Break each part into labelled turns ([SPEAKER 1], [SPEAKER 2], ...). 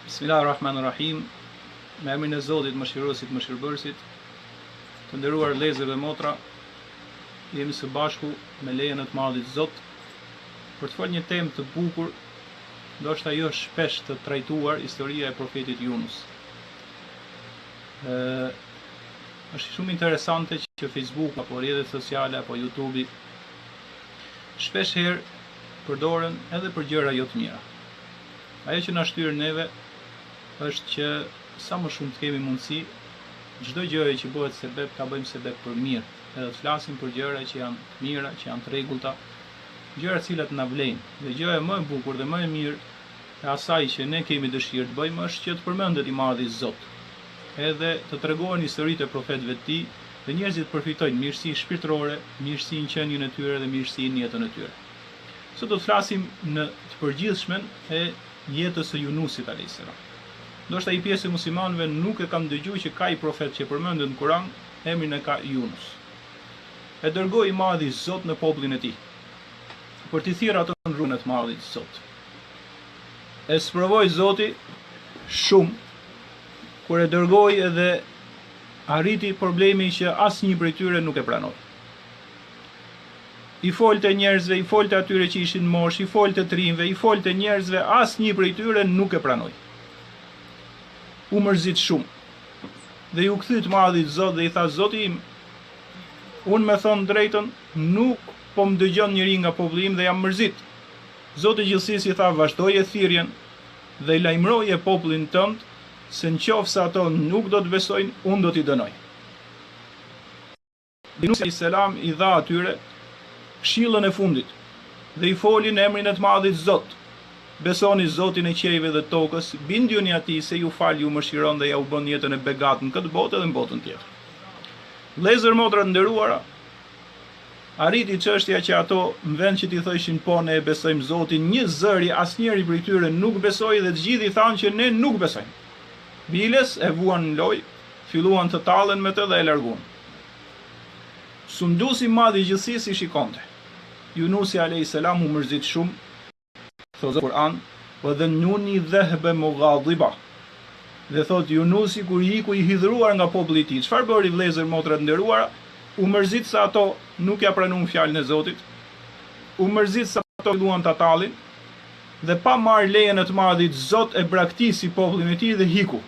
[SPEAKER 1] Bismillahirrahmanirrahim. Me emrin e Zotit, mëshiruesit, mëshirbërësit, të nderuar vëllezër dhe motra, jemi së bashku me lejen e të Madhit Zot për të folur një temë të bukur, ndoshta jo shpesh të trajtuar, historia e profetit Yunus. Është shumë interesante që Facebook apo rrjetet sociale apo YouTube shpesh herë përdoren edhe për gjëra jo të mira. Ajo që na shtyr neve është që sa më shumë të kemi mundësi çdo gjë që bëhet sebeb ta bëjmë sebeb për mirë, edhe të flasim për gjëra që janë të mira, që janë të rregullta, gjëra të cilat na vlejnë. Dhe gjëja më e bukur dhe më e mirë e asaj që ne kemi dëshirë të bëjmë është që të përmendet i Madhi Zot, edhe të tregohen historitë e profetëve të tij, dhe njerëzit përfitojnë mirësi shpirtërore, mirësi në qenien e tyre dhe mirësi në jetën e tyre. Sot do të flasim në të përgjithshmen e jetës së Yunusit a.s. Ndoshta i pjesë e muslimanëve nuk e kanë dëgjuar që ka i profet që përmendet në Kur'an, emrin e ka Yunus. E dërgoi i Madhi Zot në popullin e tij për t'i thirrë ato në rrugën e të Madhit Zot. E sprovoi Zoti shumë kur e dërgoi edhe arriti problemi që asnjë prej tyre nuk e pranoi. I folte njerëzve, i folte atyre që ishin mosh, i folte trinjve, i folte njerëzve, asnjë prej tyre nuk e pranoi. U mërzit shumë. Dhe ju kthy të Madhit Zot dhe i tha: Zoti im, unë me thonë drejtën, nuk po më dëgjon njëri nga populli im dhe jam mërzit. Zoti i gjithësisë i tha: vazhdoje thirrjen dhe i lajmëroje popullin tënd se nëse ato nuk do të besojnë, unë do t'i dënoj. Yunus a.s. i dha atyre këshillën e fundit dhe i foli në emrin e të Madhit Zot: besoni Zotin e qiejve dhe tokës, bindjuni atij se ju fal, ju mëshiron dhe ja u bën jetën e begatë në këtë botë dhe në botën tjetër. Vëllezër, motra të nderuara, arriti çështja që ato në vend që t'i thoshin po ne e besojmë Zotin, një zëri asnjëri prej tyre nuk besoi dhe të gjithë i thanë që ne nuk besojmë. Biles e vuan në lojë, filluan të tallen me të dhe e larguan. Sundusi i madh i gjithësisë i shikonte. Yunusi a.s. u mërzit shumë, thotë Kur'an: "Wa dhannuni dhahaba mughadiba." Dhe thot Yunusi kur iku i hidhruar nga populli i tij. Çfarë bëri vëllezër motra të nderuara? U mërzit se ato nuk ja pranuan fjalën e Zotit. U mërzit se ato filluan ta tallin dhe pa marrë lejen e të Madhit Zot e braktisi popullin e tij dhe hiku.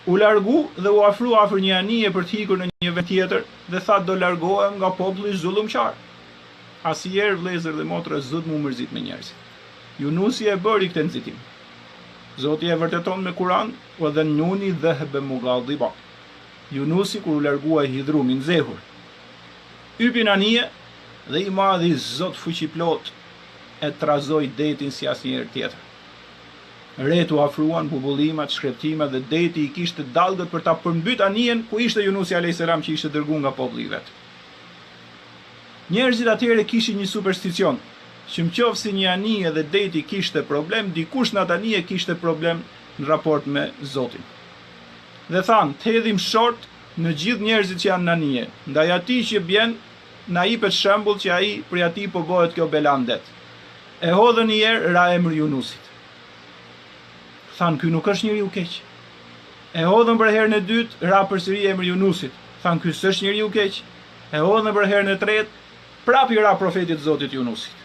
[SPEAKER 1] U largu dhe u afrua afër një anije për të hikur në një vend tjetër dhe tha: do largohem nga populli zullumqar. Asnjëherë vëllezër dhe motra Zot mu mërzit me njerëzit. Yunusi e bëri këtë nxitim. Zoti e vërteton me Kur'an: "Wa dhannuni dhahaba mughadiba." Yunusi kur u largua i hidhrum i nxehur, hypi në anije dhe i Madhi Zot fuqiplot e trazoi detin si asnjëherë tjetër. Retu afruan bubullimat, shkreptimat dhe deti i kishte dallgët për ta përmbyt anijen ku ishte Yunusi a.s. që ishte dërguar nga populli i vet. Njerëzit atëherë kishin një supersticion, që nëse një anije dhe deti kishte problem, dikush në atë anije kishte problem në raport me Zotin. Dhe thanë: të hedhim short në gjithë njerëzit që janë në anije, ndaj atij që bjen na jepet shembull që ai për atij po bëhet kjo belandet. E hodhën një herë ra emri Yunusit. Thanë: ky nuk është njeriu keq. E hodhën për herën e dytë ra përsëri emri Yunusit. Thanë: ky s'është njeriu keq. E hodhën për herën e tretë prapë ra profetit Zotit Yunusit.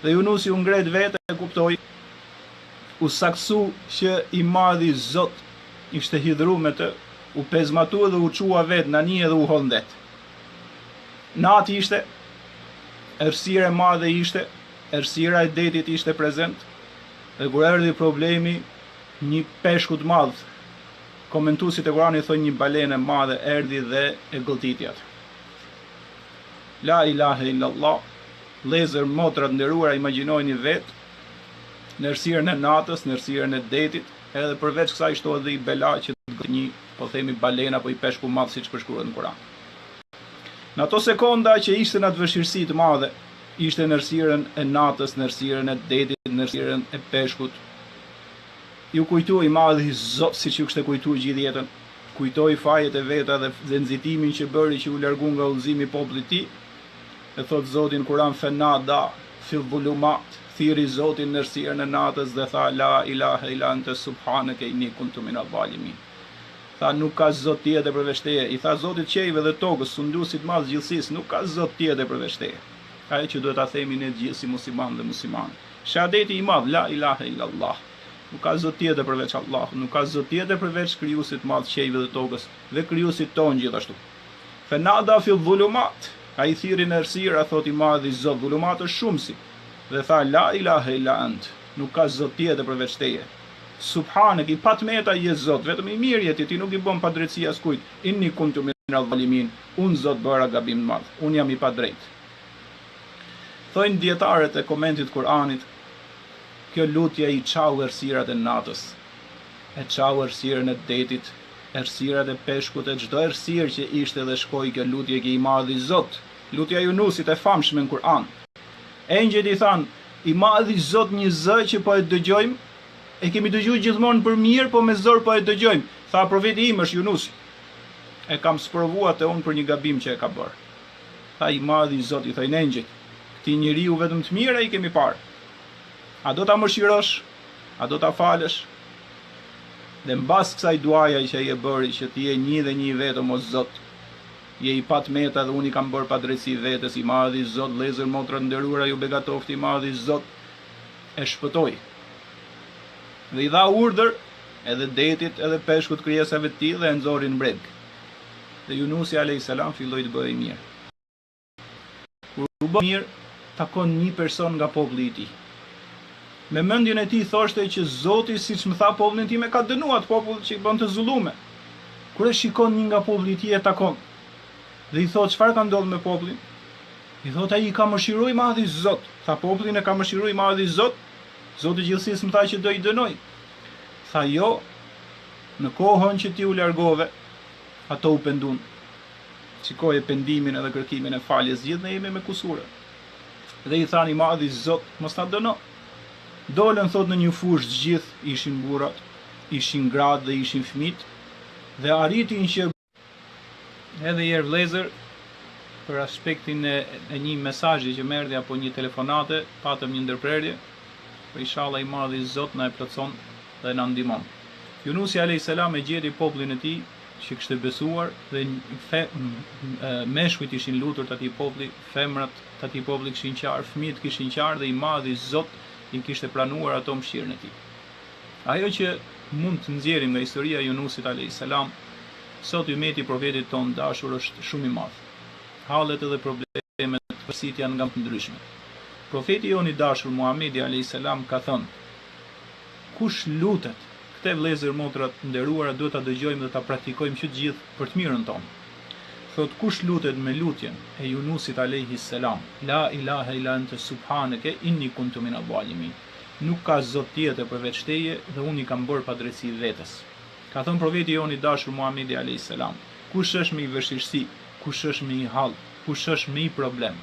[SPEAKER 1] Dhe Yunusi u ngret vetë e kuptoi, u saksu që i Madhi Zot ishte hidhur me të, u pezmatua dhe u çua vetë në anije dhe u hodh ndet. Natë ishte, errësira e madhe ishte, errësira e detit ishte prezent, dhe kur erdhi problemi, një peshku të madh, komentuesit e Kuranit thonë një balenë e madhe erdhi dhe e gëlltiti atë. La ilahe illallah. Vëllezër, motra të nderuara, imagjinojeni vetë në errësirën e natës, në errësirën e detit, edhe përveç kësaj shtohet dhe i bela që të gëtë një, po themi balena apo i peshku madh siç përshkruhet në Kur'an. Në ato sekonda që ishte në atë vështirësi të madhe, ishte në errësirën e natës, në errësirën e detit, në errësirën e peshkut, ju kujtoi i Madhi Zot siç ju kishte kujtuar gjithë jetën, kujtoi fajet e veta dhe nxitimin që bëri që u largu nga udhëzimi i popullit të tij. E thot Zoti në Kur'an: "Fenada fi dhulumat thiri Zotin në errësirën e natës dhe tha la ilaha illa anta subhanaka inni kuntu minadh zalimin. Tha nuk ka zot tjetër përveç teje. I tha Zotit qejve dhe tokës, sunduesit madh gjithësisë, nuk ka zot tjetër përveç teje. Ai që duhet ta themi ne gjithë si musliman dhe musliman. Shahadeti i madh la ilaha illa Allah. Nuk ka zot tjetër përveç Allah, nuk ka zot tjetër përveç krijuesit madh qejve dhe tokës dhe krijuesit ton gjithashtu. Fenada fi dhulumat. Ai thiri në errësirë, thot i madhi Zot, dhulumat është shumësi. Dhe tha la ilaha illa ant. Nuk ka zot tjetër përveç teje. Subhanak, i patmeta je Zot, vetëm i mirë je ti nuk i bën padrejtësi askujt. Inni kuntu minadh zalimin. Un Zot bëra gabim të madh. Un jam i padrejtë. Thojnë dietarët e komentit Kur'anit, kjo lutje i çau errësirat e natës, e çau errësirën e detit, errësirat e peshkut, e çdo errësirë që ishte dhe shkoi kjo lutje ke i madhi Zot. Lutja e Yunusit e famshme në Kur'an. Engjëjt i than, i madhi Zot një zë që po e dëgjojmë, e kemi dëgjuar gjithmonë për mirë, po me zor po e dëgjojmë. Tha profeti im është Yunusi. E kam sprovuar te unë për një gabim që e ka bërë. Tha i madhi Zot, i thajnë engjëjt, këtij njeriu vetëm të mira i kemi parë. A do ta mëshirosh? A do ta falësh? Dhe mbas kësaj duaja që ai e bëri, që ti je një dhe një vetëm o Zot, je i patmeta dhe unë i kam bërë padrejtësi vetes, i madhi Zot, vëllezër motra nderuara, ju begatoft i madhi Zot, e shpëtoi. Dhe i dha urdhër edhe detit edhe peshkut krijesave të tij dhe e nxorin breg. Dhe Yunusi alayhis salam filloi të bëhej mirë. Kur u bë mirë, takon një person nga populli i tij. Me mendjen e tij thoshte që Zoti, siç më tha popullin tim, e ka dënuar popull që i bën të zullume. Kur e shikon një nga populli i tij e takon. Dhe i thot, çfarë ka ndodhur me popullin? I thot, ai i ka mëshiruar i madhi Zot. Tha, popullin e ka mëshiruar i madhi Zot. Zoti i gjithësisë më tha që do i dënoj. Tha, jo, në kohën që ti u largove, ato u pendun. Shikoje pendimin edhe kërkimin e faljes, gjithë ne jemi me kusure. Dhe i than i madhi Zot, mos ta dëno. Dolën thot në një fushë të gjithë, ishin burrat, ishin gratë dhe ishin fëmijë, dhe arritin që edhe herë vëllezër, për aspektin e një mesazhi që merrti apo një telefonate, patëm një ndërprerje, po inshallah i madhi Zot na e plotson dhe na ndihmon. Yunusi alayhis salam e gjeti popullin e tij që kishte besuar dhe meshkujt ishin lutur të atij populli, femrat të atij populli kishin qarë, fëmijët kishin qarë dhe i madhi Zot i kishte pranuar ato mëshirën e tij. Ajo që mund të nxjerrim nga historia e Yunusit alayhis salam, sot ymeti profetit ton dashur është shumë i madh. Hallet edhe problemet përsit janë nga të ndryshme. Profeti jon i dashur Muhamedi alayhis salam ka thënë: kush lutet, këtë vëllezër motra të nderuara duhet ta dëgjojmë dhe ta praktikojmë që të gjithë për të mirën tonë. Thot, kush lutet me lutjen e Yunusit alayhis salam, la ilaha illa anta subhanaka inni kuntu minadh zalimin. Nuk ka zot tjetër përveç teje dhe unë i kam bërë padrejtësi vetes. Ka thënë profeti jon i dashur Muhamedi alayhis salam, kush është me i vështirësi, kush është me i hall, kush është me i problem,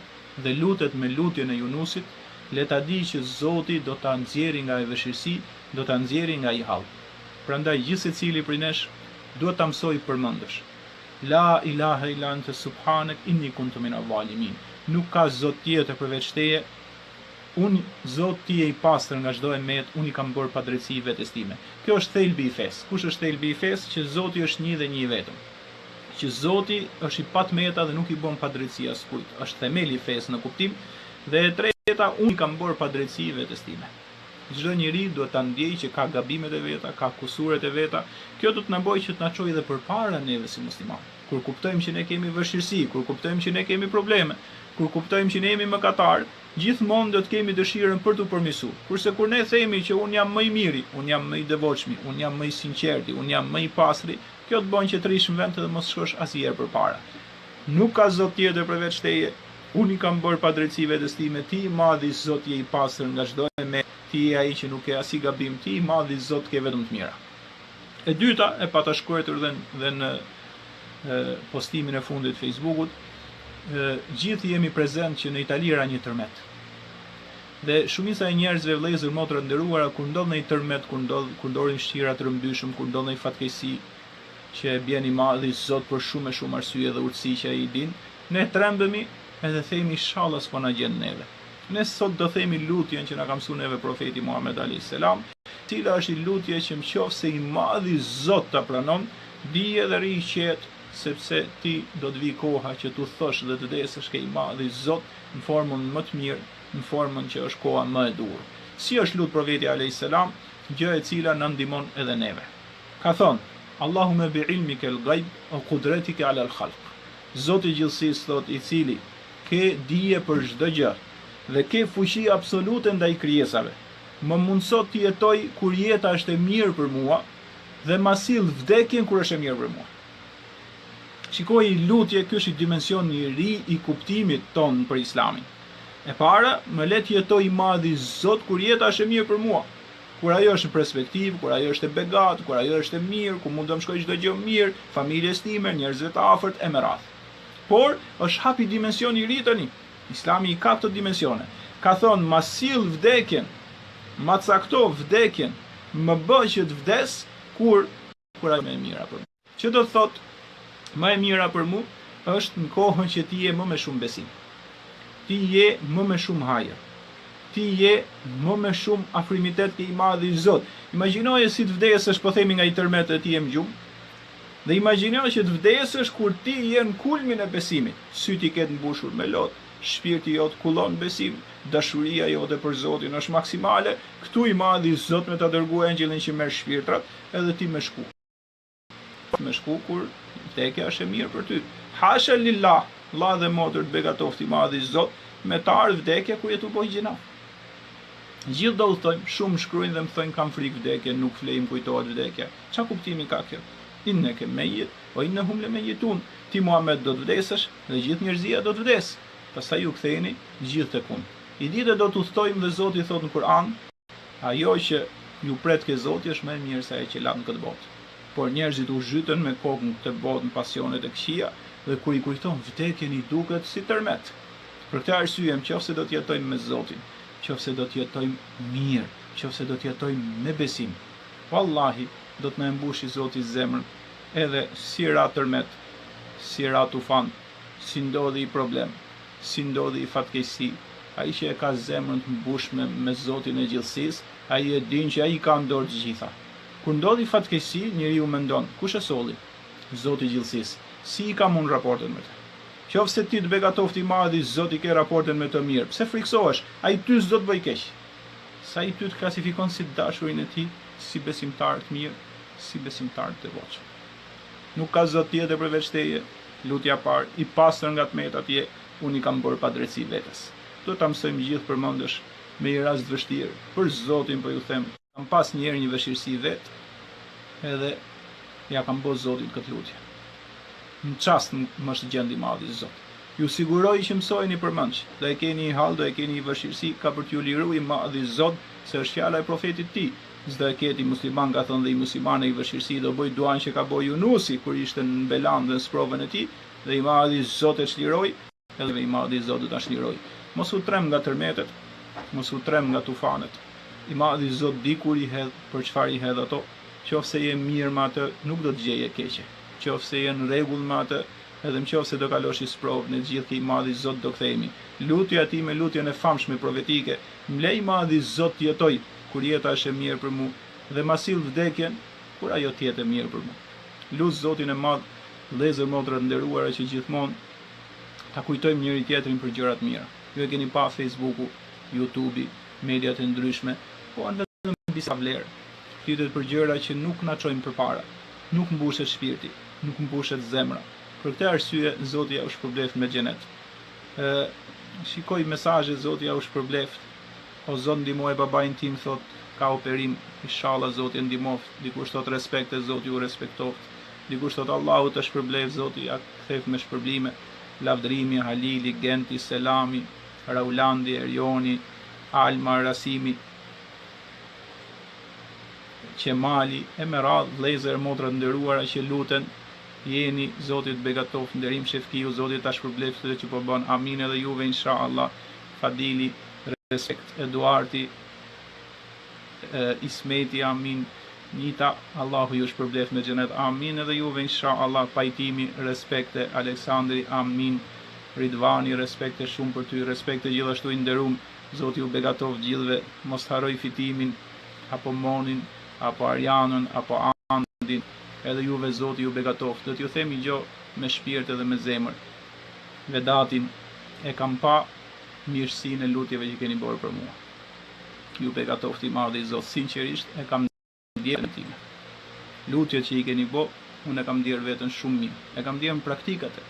[SPEAKER 1] dhe lutet me lutjen e Yunusit, le ta di që Zoti do ta nxjerrë nga e vështirësi, do ta nxjerrë nga i hall. Prandaj gjithë secili prej nesh duhet ta mësoj përmendësh. La ilaha illa anta subhanak inni kuntu minadh zalimin. Nuk ka zot tjetër përveç teje. Unë Zot ti je i pastër nga çdo emet, unë i kam bërë padrejtësi vetes time. Kjo është thelbi i fesë. Kush është thelbi i fesë? Që Zoti është një dhe një i vetëm. Që Zoti është i patmeta dhe nuk i bën padrejtësi askujt. Është themeli i fesë në kuptim. Dhe e treta, unë i kam bërë padrejtësi vetes time. Çdo njeri duhet ta ndjejë që ka gabimet e veta, ka kusuret e veta. Kjo do të na bëjë që të na çojë edhe përpara neve si muslimanë. Kur kuptojmë që ne kemi vështirësi, kur kuptojmë që ne kemi probleme, kur kuptojmë që ne jemi mëkatar, gjithmonë do të kemi dëshirën për t'u përmirësuar. Kurse kur ne themi që unë jam më i miri, unë jam më i devotshmi, unë jam më i sinqerti, unë jam më i pastri, kjo të bën që të rish në vend dhe mos shkosh asnjëherë përpara. Nuk ka zot tjetër përveç teje. Unë i kam bërë padrejtësi vetes time, ti i madhi Zot je i pastër nga çdo emet, ti je ai që nuk ke asnjë gabim, ti i madhi Zot ke vetëm të mira. E dyta, e pata shkruar dhe në postimin e fundit të Facebookut, gjithë jemi prezent që në Itali ra një tërmet. Dhe shumica e njerëzve vëllezër motra nderuara, kur ndodh një tërmet, kur ndodhin shqira të rëmbyshëm, kur ndodh një fatkeqësi që e bjen i madhi Zot për shumë arsye dhe urtësi që ai i din, ne trembemi edhe themi inshallah s'po na gjen neve. Ne sot do themi lutjen që na ka mësuar neve profeti Muhammed alayhis salam, cila është i lutje që nëse i madhi Zot ta pranon, dije dhe ri qet, sepse ti do të vi koha që tu thosh dhe të vdesësh ke i madhi Zot në formën më të mirë, në formën që është koha më e dur. Si është lut profeti alayhis salam, gjë e cila na ndihmon edhe neve. Ka thonë: Allahumma bi ilmika al-ghaib wa qudratika ala al-khalq. Zoti i gjithësisë thot, i cili ke dije për çdo gjë dhe ke fuqi absolute ndaj krijesave, më mundso të jetoj kur jeta është e mirë për mua dhe ma sill vdekjen kur është e mirë për mua. Shikoj i lutje, ky është dimensioni i ri i kuptimit ton për Islamin. E para, më le të jetoj i madhi Zot kur jeta është e mirë për mua, kur ajo është në perspektivë, kur ajo është e begat, kur ajo është e mirë, ku mund të më shkojë çdo gjë mirë, familjes time, njerëzve të afërt e me radhë. Por është hapi dimensioni i ri tani. Islami i ka këto dimensione. Ka thonë, ma sill vdekjen, ma cakto vdekjen, më bë që të vdes kur ajo më e mira për mua. Që do të thotë, më e mira për mua është në kohën që ti je më me shumë besim. Ti je më me shumë hajër. Ti je më me shumë afrimitet ke i madhi Zot. Imagjinoje si të vdesësh, po themi nga i tërmet e ti e më gjumë, dhe imagjinoje që të vdesësh kur ti je në kulmin e besimit. Syti ketë mbushur me lot, shpirti jot kullon besim, dashuria jote për Zotin është maksimale, këtu i madhi Zot me ta dërguar engjëllin që merr shpirtrat, edhe ti me shku. Me shku kur vdekja është e mirë për ty. Hasha lillah, Allah dhe motër të begatoft i madhi Zot, me të ardhë vdekja kur jetu boj gjinaf. Gjithë do thojmë, shumë shkruajnë dhe më thojnë kam frikë vdekje, nuk flejmë kujtohet vdekja. Qa kuptimi ka kjo? Inne ke mejit, o inne humle me jetun. Ti Muhammed do të vdesësh dhe gjithë njerëzia do të vdesë. Pastaj ju ktheheni gjithë tek unë. I ditë do të udhtojmë dhe Zoti thot në Kur'an, ajo që ju pret ke Zoti është më e mirë se ajo që lat në këtë botë. Por njerëzit u zhytën me kokën këtë botë në pasionet e këqija dhe kur i kujton vdekjen i duket si tërmet. Për këtë arsye, nëse do të jetojmë me Zotin, nëse do të jetojmë mirë, nëse do të jetojmë me besim, wallahi do të na mbushi Zoti zemrën, edhe si ra tërmet, si ra tufan, si ndodhi i problem, si ndodhi i fatkeqësi, ai që e ka zemrën të mbushme me Zotin e gjithësisë, ai e din që ai ka në dorë të gjitha. Kur ndodhi fatkeqësi, njeriu mendon, kush e solli? Zoti i gjithësisë. Si i kam unë raportin me të? Qofse ti të begatoft i madhi, Zoti ke raportin me të mirë. Pse friksohesh? Ai ty s'do të bëj keq. Sa i ty të klasifikon si dashurin e tij, si besimtar të mirë, si besimtar të devotshëm. Nuk ka Zot tjetër përveç teje. Lutja parë, i pastër nga tmetat je, unë i kam bërë padrejtësi vetes. Do ta mësojmë gjithë përmendesh me një rast vështirë. Për Zotin po ju them, kam pas një herë një vështirësi vet, edhe ja kam bërë Zotit këtë lutje. Në çast më është gjend i madh i Zot. Ju siguroj që mësojeni përmendsh, dhe e keni një hall, do e keni një vështirësi, ka për t'ju liruar i madh i Zot, se është fjala e profetit ti. Çdo e keti musliman ka thënë dhe i muslimane i vështirësi do bëj duan që ka bëj Yunusi kur ishte në Belan dhe në sprovën e tij, dhe i madh i Zot e çliroi, edhe i madh i Zot do ta çliroj. Mos u trem nga tërmetet, mos u trem nga tufanet. I madh i Zot di kur i hedh, për çfarë i hedh ato. Qofse je mirë me atë, nuk do të gjeje keqe. Qofse je në rregull me atë, edhe nëse do kalosh i sprovën e gjithë i madh i Zot do kthehemi. Lutja ti me lutjen e famshme profetike, mlej i madh i Zot të jetoj kur jeta është e mirë për mua dhe ma sill vdekjen kur ajo të jetë e mirë për mua. Lut Zotin e madh, vëllezër motra të nderuara, që gjithmonë ta kujtojmë njëri tjetrin për gjërat mira. Ju e keni pa Facebooku, YouTube-i, mediat e ndryshme, po vetëm disa vlerë. Flitet për gjëra që nuk na çojnë përpara, nuk mbushet shpirti, nuk mbushet zemra. Për këtë arsye Zoti ja u shpërbleft me xhenet. Shikoj mesazhe, Zoti ja u shpërbleft. O Zot, ndihmoj babain tim, thot ka operim, inshallah Zoti e ndihmoft. Dikush thot respekte, Zoti u respektoft. Dikush thot Allahu të shpërbleft, Zoti ja kthef me shpërblime. Lavdrimi, Halili, Genti, Selami, Raulandi, Erioni, Alma, Rasimi, Qemali, e me radhë vëllezër motra të nderuara që luten, jeni, Zoti të begatoft, nderim shefkiu, Zoti ta shpërbleft dhe që po bën. Amin edhe juve inshallah. Fadili, respekt, Eduardi, Ismeti, amin. Nita, Allahu ju shpërbleft me xhenet, amin edhe juve inshallah. Pajtimi, respekte, Aleksandri, amin. Ridvani, respekte shumë për ty, respekte gjithashtu i nderuam Zoti ju begatoft gjithëve, mos harroj fitimin, apo monin, apo arjanën, apo andin, edhe juve Zoti ju begatoft. Do t'ju themi gjo me shpirt edhe me zemër. Vedatin e kam pa mirësinë e lutjeve që keni bërë për mua. Ju begatoft i madh i Zot, sinqerisht e kam ndjerë time. Lutjet që i keni bë, unë e kam ndjerë veten shumë mirë. E kam ndjerë në praktikat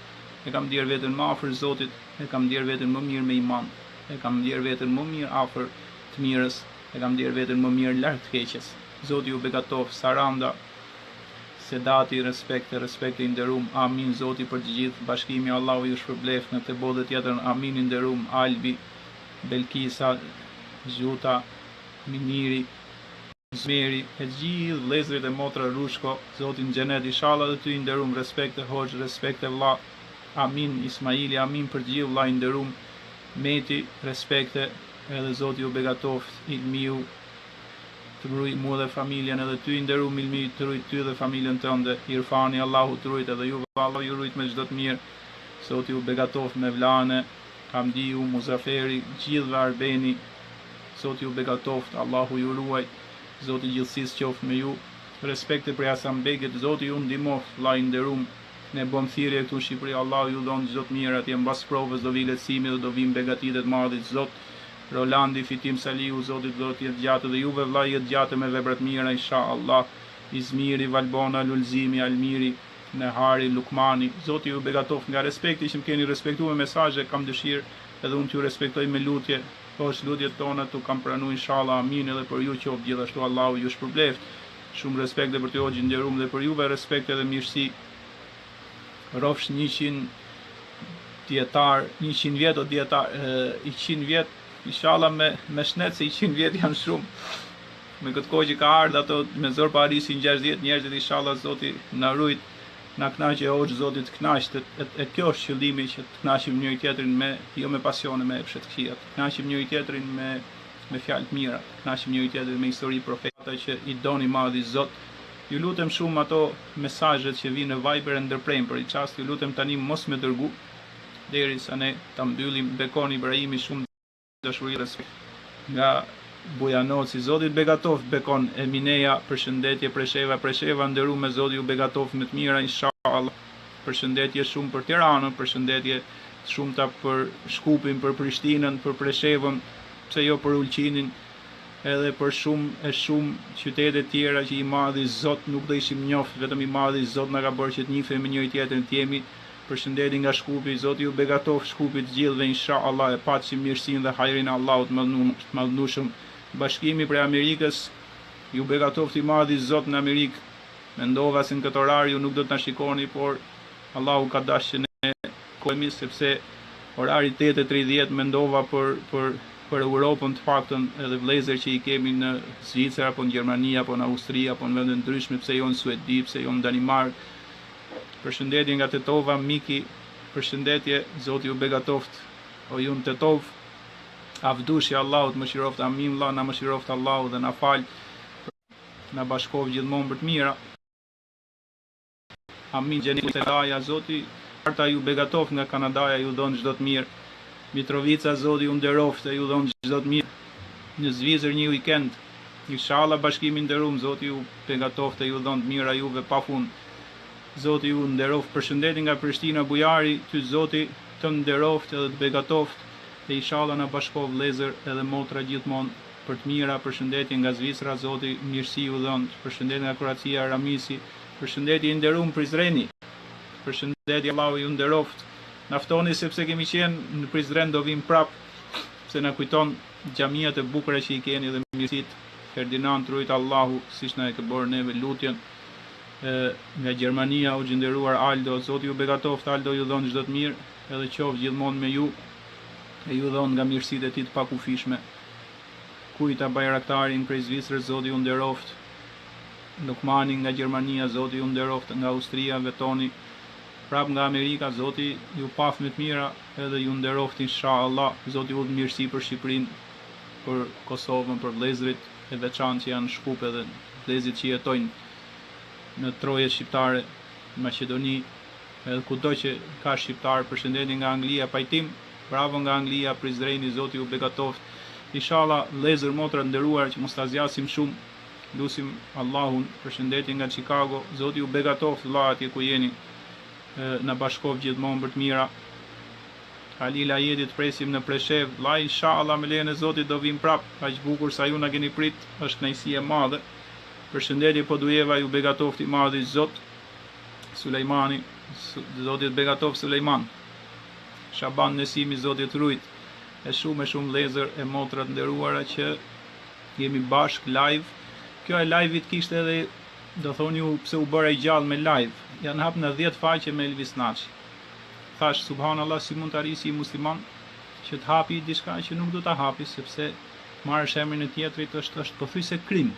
[SPEAKER 1] e kam ndjerë veten më afër Zotit, e kam ndjerë veten më mirë me iman, e kam ndjerë veten më mirë afër të mirës, e kam ndjerë veten më mirë larg të keqes. Zoti ju begatoft, saranda, sedati, respekti i nderuam. Amin. Zoti për të gjithë, bashkimi Allahu ju shpërbleft në këtë botë tjetër. Amin. I nderuam Albi, Belkisa, Zhuta, Miniri, Zmeri, e gjithë vëllezërit e motra Rushko, Zoti në xhenet inshallah, dhe ty i nderuam, respekte hoxh, respekte vëlla. Amin. Ismaili, amin për të gjithë vëlla i nderuam. Meti, respekte, edhe Zoti ju begatoft, ilmiu, të ruaj mua dhe familjen, edhe ty i nderuam ilmi, të ruaj ty dhe familjen tënde. Irfani, Allahu të ruajt, edhe ju Allahu ju ruajt me çdo të mirë. Zoti ju begatoft me vlane, Hamdiu, Muzaferi, gjithë Arbeni. Zoti ju begatoft, Allahu ju ruaj. Zoti gjithësisë qoftë me ju. Respekte për Hasanbekët, Zoti ju ndihmoft, vëlla i nderuam. Ne bëm thirrje këtu në Shqipëri, Allahu ju dhon çdo të mirë, atje mbas provës do vi lehtësimi dhe do vijnë begatitë të madhit Zot. Rolandi, Fitim Saliu, Zoti do të jetë gjatë dhe juve vëlla jetë gjatë me vepra të mira inshallah. Izmiri, Valbona, Lulzimi, Almiri, Nehari, Lukmani. Zoti ju begatoft, nga respekti që më keni respektuar mesazhe, kam dëshirë edhe unë t'ju respektoj me lutje. Posh lutjet tona tu kam pranuar inshallah. Amin. Edhe për ju qoftë gjithashtu, Allahu ju shpërbleft. Shumë respekt dhe për të hoxhin nderuam dhe për juve respekt edhe mirësi. Rofsh 100 dietar, 100 vjet o dietar, 100 vjet inshallah me shnet se 100 vjet janë shumë. Me këtë kohë që ka ardhur ato me zor pa arrisin 60 njerëzit inshallah Zoti na rujt, na kënaqë hoxh Zoti të kënaqet. E kjo është qëllimi, që të kënaqim njëri tjetrin me jo me pasione, me epshet këqija. Të kënaqim njëri tjetrin me fjalë të mira, të kënaqim njëri tjetrin me histori profeta që i doni madhi Zot. Ju lutem shumë ato mesazhet që vinë në Viber e ndërprejmë për i çast, ju lutem tani mos me dërgu derisa ne ta mbyllim. Bekon Ibrahimi, shumë dashuri nga Bujanoci. Zoti të begatoft. Bekon Emineja, përshëndetje. Presheva nderuar me Zoti ju begatoft me të mira inshallah. Përshëndetje shumë për Tiranën, përshëndetje shumëta për Shkupin, për Prishtinën, për Preshevën, pse jo për Ulqinin, edhe për shumë qytete tjera që i madhi Zot nuk do ishim njoft, vetëm i madhi Zot na ka bërë që të njihemi me njëri tjetrin të jemi. Përshëndetje nga Shkupi, Zoti ju begatoft Shkupit të gjithëve inshallah, e patshim mirësinë dhe hajrin e Allahut të madhnushëm. Bashkimi prej Amerikës, ju begatoft i madhi Zot në Amerikë. Mendova se në këtë orar ju nuk do të na shikoni, por Allahu ka dashur që ne kohemi, sepse orari 8:30 mendova për Europën, të paktën edhe vëllezër që i kemi në Zvicër apo në Gjermani apo në Austri apo në vende ndryshme, pse jo në Suedi, pse jo në Danimark. Përshëndetje nga Tetova, Miki, përshëndetje, Zoti ju begatoft, o ju në Tetov, avdushi Allahut mëshiroft, amin vëlla, na mëshiroft Allahu dhe na fal, na bashkov gjithmonë për të mira. Amin. Gjenitaja, Zoti, Arta ju begatoft nga Kanadaja, ju don çdo të mirë. Mitrovica, Zoti ju nderoft, ju don çdo të mirë. Në Zvicër një weekend, inshallah bashkimin nderuam, Zoti ju begatoft, ju don të mira juve pafund. Zoti ju nderoft. Përshëndetje nga Prishtina, Bujari, ty Zoti të nderoft edhe të begatoft, dhe inshallah na bashkov vëllezër edhe motra gjithmonë për të mira. Përshëndetje nga Zvicra, Zoti mirësi ju dhon. Përshëndetje nga Kroacia, Ramisi. Përshëndetje i nderuam Prizreni. Përshëndetje, Allahu ju nderoft. Na ftoni sepse kemi qenë në Prizren, do vim prap, se na kujton xhamiat e bukura që i keni dhe mirësitë. Ferdinand rujt Allahu, siç na e ka bërë neve lutjen. Nga Gjermania u nderuar Aldo, Zoti ju begatoft, Aldo ju dhon çdo të mirë, edhe qoftë gjithmonë me ju, e ju dhon nga mirësitë e tij të pakufishme. Kujta Bajraktarin prej Zvicrës, Zoti ju nderoft. Lukmani nga Gjermania, Zoti ju nderoft. Nga Austria, Vetoni, prap nga Amerika, Zoti ju paf me të mira, edhe ju nderoft inshallah. Zoti ju mirësi për Shqipërinë, për Kosovën, për vëllezërit e veçantë që janë në Shkup edhe vëllezërit që jetojnë në troje shqiptare, në Maqedoni, edhe kudo që ka shqiptar. Përshëndetje nga Anglia, Pajtim, bravo nga Anglia, Prizreni, Zoti ju begatoft. Inshallah vëllezër motra nderuar që mos ta zgjasim shumë, lutim Allahun, përshëndetje nga Chicago, Zoti ju begatoft vëlla atje ku jeni, na bashkov gjithmonë për të mira. Halila jetit presim në Preshev, vëlla inshallah me lejen e Zotit do vim prap, aq bukur sa ju na keni prit, është kënaqësi e madhe. Përshëndetje Podujeva, ju begatoft i madhi Zot. Sulejmani, Zotit begatoft Sulejman. Shaban Nesimi, Zotit rujt. E shumë vëllezër e motra të nderuara që jemi bashk live. Kjo e live-it kishte edhe, do thoni ju pse u bëra i gjallë me live. Janë hap në 10 faqe me Elvis Naçi. Thash subhanallahu, si mund të arisi i musliman që të hapi diçka që nuk do ta hapi, sepse marrësh emrin e tjetrit është pothuajse krim,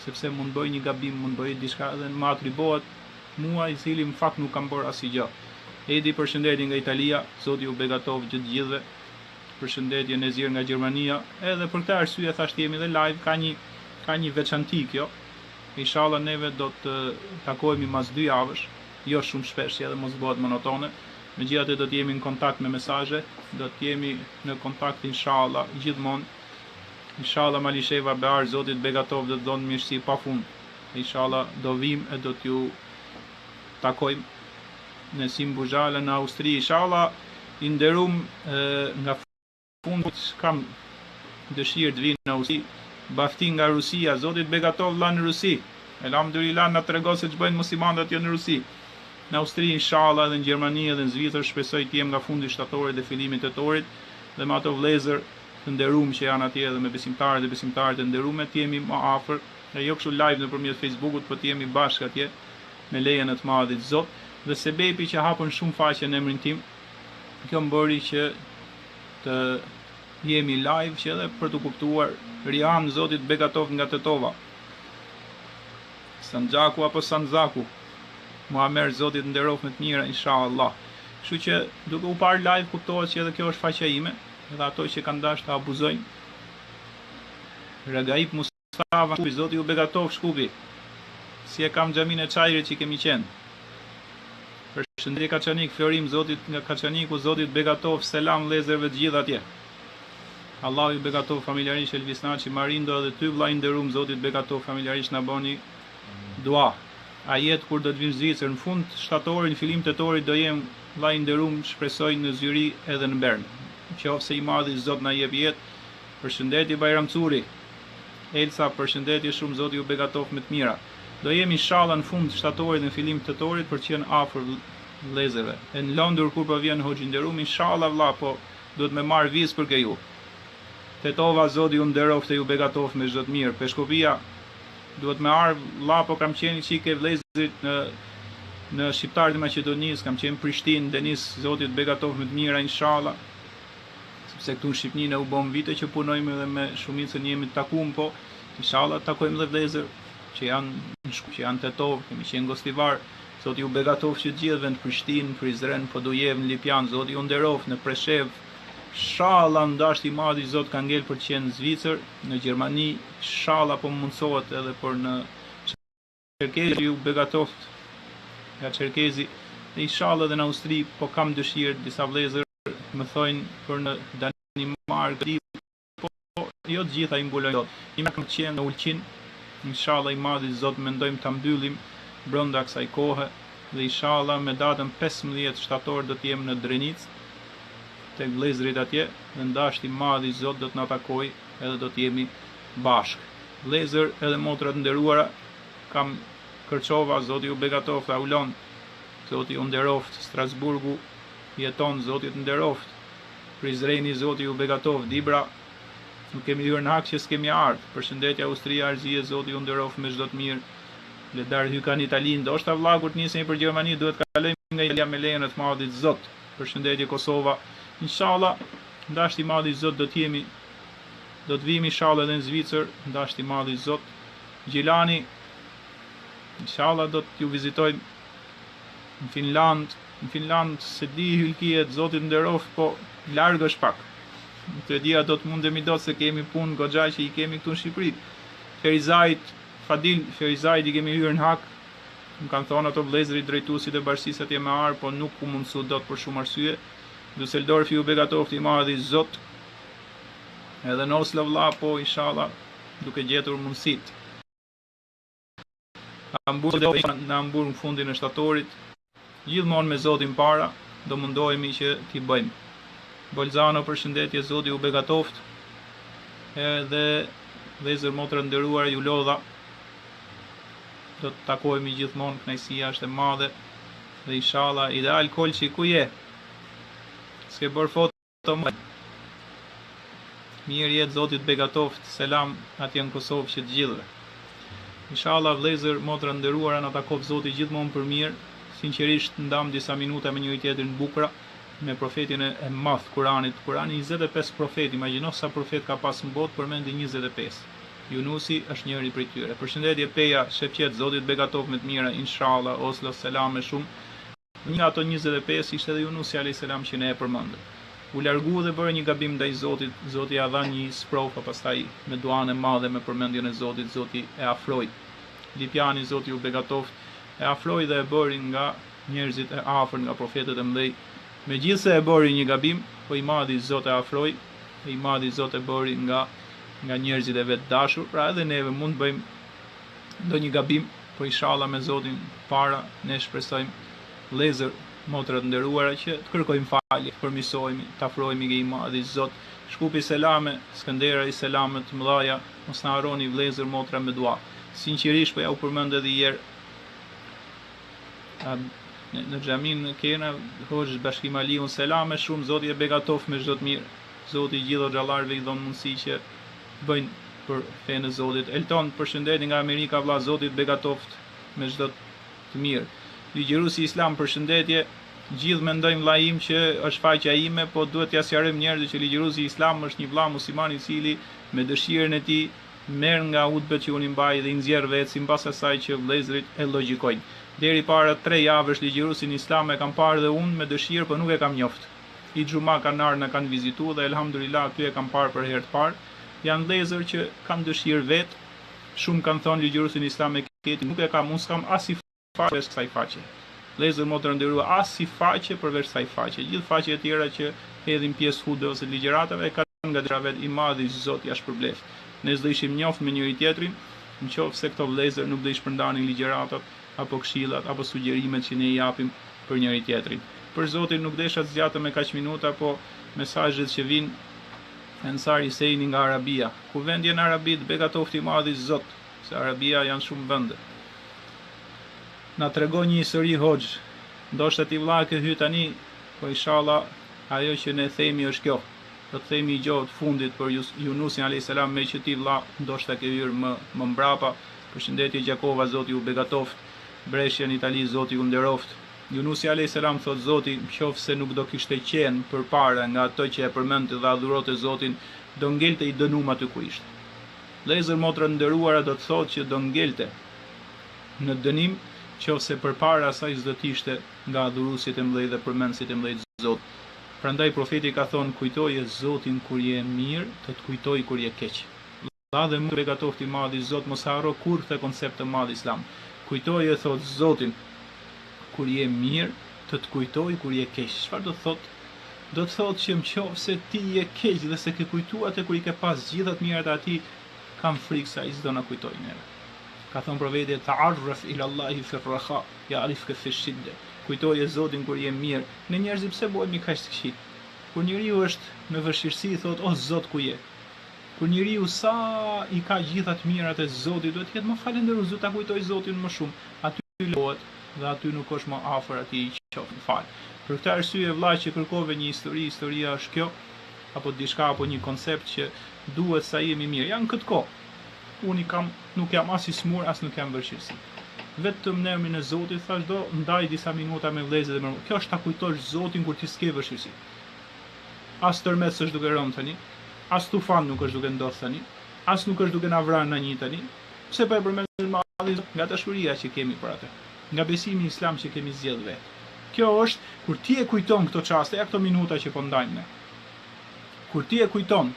[SPEAKER 1] sepse mund bëj një gabim, mund bëj diçka dhe më atribohet mua i cili në fakt nuk kam bërë asgjë. Edi, përshëndetje nga Italia, Zoti ju begatov gjithë gjithëve. Përshëndetje Nezir nga Gjermania. Edhe për këtë arsye thash jemi dhe live, ka një veçanti kjo. Inshallah neve do të takohemi mas 2 javësh, jo shumë shpesh edhe mos bëhet monotone. Megjithatë do të jemi në kontakt me mesazhe, do të jemi në kontakt inshallah gjithmonë. Inshallah Malisheva Bear, Zotit begatov do të dhonë mirësi pafund. Inshallah do vim e do t'ju takojmë në Simbujale në Austri. Inshallah i nderum nga fundit kam dëshirë të vinë në Austri. Bafti nga Rusia, Zotit begatov vëlla në Rusi. Elhamdulillah na tregon se ç'bëjnë muslimanët atje në Rusi. Në Austri inshallah dhe në Gjermani dhe në Zvicër shpresoj të jem nga fundi shtatorit dhe fillimi tetorit dhe me ato vëllezër të nderuar që janë atje dhe me besimtarët dhe besimtarët e nderuar të jemi më afër, e jo kështu live nëpërmjet Facebookut, por të jemi bashkë atje me lejen e të Madhit Zot dhe sebepi që hapën shumë faqe në emrin tim. Kjo më bëri që të jemi live që edhe për të kuptuar Rian Zotit begatov nga Tetova. Sanxhaku apo Sanxhaku. Muhammed Zotit nderoft me të mira inshallah. Kështu që duke u parë live kuptohet që edhe kjo është faqja ime, edhe ato që kanë dashur të abuzojnë. Regaip Mustafa, Zoti ju begatov Shkupi. Si e kam xhamin e Çajrit që kemi qenë. Përshëndetje Kaçanik Florim, Zotit nga Kaçaniku, Zotit begatov, selam vëllezërve të gjithë atje. Allahu ju begatov familjarisht Elvis Naçi, Marindo dhe ty vëlla i nderuar, Zotit begatov familjarisht na bëni dua. A jetë kur do të vim Zvicër, në fund shtatorit, në fillim tetorit do jem vëlla i nderuar, shpresoj në Zyri edhe në Bern. Qofse i madhi Zot na jep jetë. Përshëndetje Bajram Curi. Elsa, përshëndetje shumë, Zoti ju begatov me të mira. Do jemi inshallah në fund shtatorit dhe në fillim tetorit për të qenë afër vëllezërve. E në Londër kur po vjen hoxhi nderuar, inshallah vëlla, po duhet me marr vizë për ju. Tetova, Zoti ju nderoft e ju begatov me çdo të mirë. Peshkovia duhet me ardh vëlla, po kam qenë çike vëllezërit në shqiptarët e Maqedonisë, kam qenë Prishtinë, Denis, Zoti të begatov me të mira inshallah. Sepse këtu në Shqipëri ne u bëm vite që punojmë edhe me shumicën jemi të takuar, po inshallah takojmë edhe vëllezër që janë Tetov, kemi qenë gostivar. Zoti ju begatov që gjithëve në Prishtinë, Prizren, Podujev, në Lipjan, Zoti ju nderoft në Preshev. Inshallah ndashti i madh i Zot ka ngel për të qenë në Zvicër, në Gjermani, inshallah po mundsohet edhe për në Çerkezi ju begatoft nga Çerkezi, dhe inshallah edhe në Austri, po kam dëshirë disa vëllezër më thojnë për në Danimark, po jo të gjitha i mbulojnë dot. Një kam qenë në Ulqin, inshallah i madh i Zot mendojmë ta mbyllim brenda kësaj kohe dhe inshallah me datën 15 shtator do të jem në Drenicë tek vëllezërit atje, dhe ndashti i madh i Zot do të na takojë edhe do të jemi bashkë. Vëllezër edhe motra të nderuara, kam Kërçova, Zoti ju begatov, Aulon, Zoti ju nderoft, Strasburgu jeton, Zoti të nderoft. Prizreni, Zoti ju begatov, Dibra, nuk kemi hyrë në hak që s'kemi ardhur. Përshëndetje Austria, Arzie, Zoti ju nderoft me çdo të mirë. Ledar hykan Itali, ndoshta vëlla kur të nisemi për Gjermani duhet kalojmë nga Italia me lejen e të Madhit Zot. Përshëndetje Kosova. Inshallah, ndashti i madh i Zot do të vimi inshallah edhe në Zvicër, ndashti i madh i Zot. Gjilani, inshallah do t'ju vizitojmë në Finland, se di hylkiet, Zotit nderoft, po larg është pak. Të dia do të mundemi dot se kemi punë goxha që i kemi këtu në Shqipëri. Ferizajt i kemi hyrë në hak. Më kanë thonë ato vëllezërit drejtuesit e bashkisë atje me ar, po nuk u mundsu dot për shumë arsye. Düsseldorfi ju begatoft i madh i Zot. Edhe në Oslo vlla, po inshallah, duke gjetur mundësit. Në Hamburg në fundin e shtatorit, gjithmonë me Zotin para, do mundohemi që t'i bëjmë. Bolzano, përshëndetje, Zoti ju begatoft. Edhe vëllezër motra nderuar, ju lodha. Do të takohemi gjithmonë, kënaqësia është e madhe. Dhe inshallah, ideal Kolçi ku je? S'ke bërë foto më. Mirë jetë, Zoti të begatoft. Selam atje në Kosovë që të gjithëve. Inshallah, vëllezër motra nderuara, na takoft Zoti gjithmonë për mirë. Sinqerisht ndam disa minuta me njëri tjetrin bukura me profetin e madh Kuranit. Kurani 25 profet, imagjino sa profet ka pas në botë, përmendi 25. Yunusi është njëri prej tyre. Përshëndetje Peja, shefqet, Zoti të begatov me të mira, inshallah, Oslo, selam me shumë. Një nga ato 25 ishte edhe Yunusi alayhis salam që ne e përmendëm. U largu dhe bëre një gabim ndaj Zotit, Zoti ja dha një sprova, pastaj me duan e madhe me përmendjen e Zotit, Zoti e afroi. Lipjani, Zoti u begatov, e afroi dhe e bëri nga njerëzit e afër, nga profetët e mëdhej. Megjithse e bëri një gabim, po i madhi Zot e afroi, e i madhi Zot e bëri nga njerëzit e vet dashur, pra edhe neve mund të bëjmë ndonjë gabim, po inshallah me Zotin para ne shpresojmë vëllezër motra të nderuara që të kërkojmë falje, të përmirësohemi, të afrohemi nga i madhi Zot. Shkupi selame, Skënderaj selame të mëdhaja, mos na harroni vëllezër motra me dua. Sinqerisht po ja u përmend edhe një herë në xhamin Kena, Hoxh Bashkim Aliun, selame shumë, Zoti e begatoft me çdo të mirë. Zoti gjithë xhallarëve i dhon mundësi që bëjnë për fenë e Zotit. Elton, përshëndetje nga Amerika, vlla, Zoti të begatoft me çdo të mirë. Ligjëruesi Islam, përshëndetje. Gjithë mendojmë vlla im që është faqja ime, po duhet t'ia sqarojmë njerëzve që ligjëruesi Islam është një vlla musliman i cili me dëshirën e tij merr nga hutbet që unë i mbaj dhe i nxjerr vetë sipas asaj që vëllezërit e logjikojnë. Deri para 3 javësh ligjëruesin Islam e kam parë dhe unë me dëshirë, po nuk e kam njoft. I xhuma kanë ardhur na kanë vizituar dhe elhamdulillah aty e kam parë për herë të parë. Janë vëllezër që kanë dëshirë vet. Shumë kanë thonë ligjëruesin Islam e keti, nuk e kam, unë s'kam as i faqe përveç kësaj faqe. Vëllezër motra nderuar, as i faqe përveç kësaj faqe. Gjithë faqet e tjera që hedhin pjesë hudbe ose ligjëratave kanë nga dravet i madhi Zot ja shpërbleft. Ne s'do ishim njoft me njëri tjetrin, nëse këto vëllezër nuk do i shpërndanin ligjëratat apo këshillat apo sugjerimet që ne i japim për njëri tjetrin. Për Zotin nuk desha të zgjatëm me kaq minuta, po mesazhet që vijnë Ensar Husseini nga Arabia. Ku vendi në Arabi të begatofti i madhi Zot, se Arabia janë shumë vende. Na tregon një histori Hoxh. Ndoshta ti vlla ke hy tani, po inshallah ajo që ne themi është kjo. Do të themi gjohë të fundit për Yunusin alayhis salam, me që ti vlla ndoshta ke hyrë më mbrapa. Përshëndetje Gjakova, Zoti ju begatoft. Breshja në Itali, Zoti ju nderoft. Yunusi alayhis salam thot Zoti, nëse nuk do kishte qenë përpara nga ato që e përmendte dhe adhurote Zotin, do ngelte i dënuar aty ku ishte. Vëllezër motra nderuara, do të thotë që do ngelte në dënim nëse përpara asaj s'do të ishte nga adhuruesit e mëdhej dhe përmendësit e mëdhej të Zotit. Prandaj profeti ka thonë, kujtoje Zotin kur je mirë, të kujtoj kur je keq. Dha dhe më begatofti i madhi Zot, mos harro kur këtë koncept të madh Islam. Kujtoje, thot Zotin, kur je mirë, të kujtoj kur je keq. Çfarë do të thotë? Do të thotë që nëse ti je keq dhe se ke kujtuar atë kur i ke pas gjitha të mirat atij, kam frikë se ai s'do na kujtojë neve. Ka thonë profeti, ta'arraf ila Allahi fi ar-raha, ya'rifka fi ash-shidda. Kujtoje Zotin kur je mirë. Ne njerëzit pse bëhemi kaq të këqij? Kur njeriu është në vështirësi, thotë, o Zot ku je? Kur njeriu sa i ka gjitha të mirat e Zotit, duhet të jetë më falënderues, do ta kujtoj Zotin më shumë. Aty lohet dhe aty nuk është më afër atij qoftë fal. Për këtë arsye vëlla që kërkove një historia është kjo, apo diçka apo një koncept që duhet sa jemi mirë. Janë këtë kohë. Unë nuk jam as i smur, as nuk jam vështirësi. Vetëm në emrin e Zotit thash do ndaj disa minuta me vëllezërit dhe kjo është ta kujtosh Zotin kur ti s'ke vështirësi. As tërmet s'është duke rënë tani, as tufan nuk është duke ndodhur tani, as nuk është duke na vrarë në një tani. Pse po e përmend madhi nga dashuria që kemi për atë, nga besimi islam që kemi zgjedhur vetë. Kjo është kur ti e kujton këto çaste, ja këto minuta që po ndajmë ne. Kur ti e kujton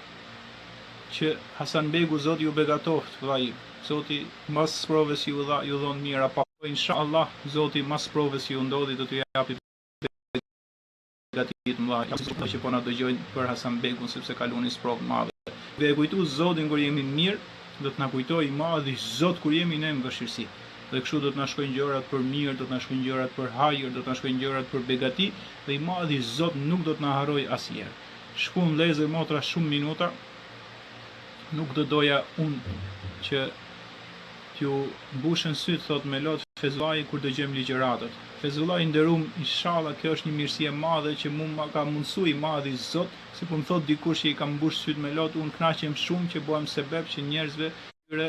[SPEAKER 1] që Hasan Begu, Zoti ju begatoft, vllai, Zoti mas provës ju dhon mira, pa inshallah Zoti mas provës ju ndodhi do t'ju japi gatit mëdha që po na dëgjojnë për Hasan Begun, sepse kaloni provë të madhe. e kujtu Zotin kur jemi mirë, do të na kujtoj i madhi Zot kur jemi ne në vështirësi. Dhe kështu do të na shkojnë gjërat për mirë, do të na shkojnë gjërat për hajër, do të na shkojnë gjërat për begati, dhe i madhi Zot nuk do të na harroj asnjëherë. Shkuam vëllezër motra shumë minuta. Nuk do doja unë që t'ju mbushën syt thot me lot Fezullai kur dëgjojmë ligjëratët. Fezullai nderuam, inshallah kjo është një mirësi e madhe që ma ka mundsu i madhi Zot, si po më thot dikush që i ka mbush syt me lot, unë kënaqem shumë që bëhem sebeb që njerëzve tyre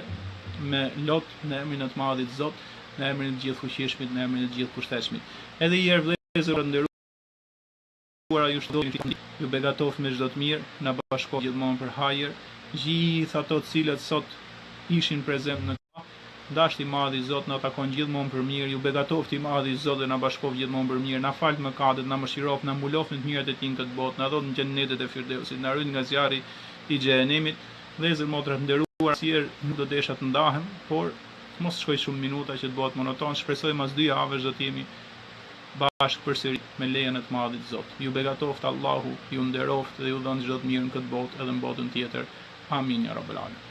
[SPEAKER 1] me lot në emrin e të madhit Zot, në emrin e të gjithë fuqishmit, në emrin e të gjithë pushtetshmit. Edhe një herë vëllezër nderuara, ju begatoft me çdo të mirë, na bashkoft gjithmonë për hajër. Gjithë ato të cilët sot ishin prezent në ta, dashti i madhi Zot na takon gjithmonë për mirë, ju begatoft i madhi Zot dhe na bashkoft gjithmonë për mirë, na fal mëkatet, na mëshiroft, na mbuloft në të mirat e tij këtë botë, na dhot në xhennetet e Firdausit, na ruaj nga zjarri i xhenemit. Vëllezër motra të nderuar, asnjëherë nuk do desha të ndahem, por mos shkoj shumë minuta që të bëhet monoton. Shpresoj mas 2 javësh do të jemi bashkë përsëri me lejen e të madhit Zot. Ju begatoft Allahu, ju nderoft dhe ju dhon çdo të mirë në këtë botë edhe në botën tjetër. Amin ya rabbal alamin.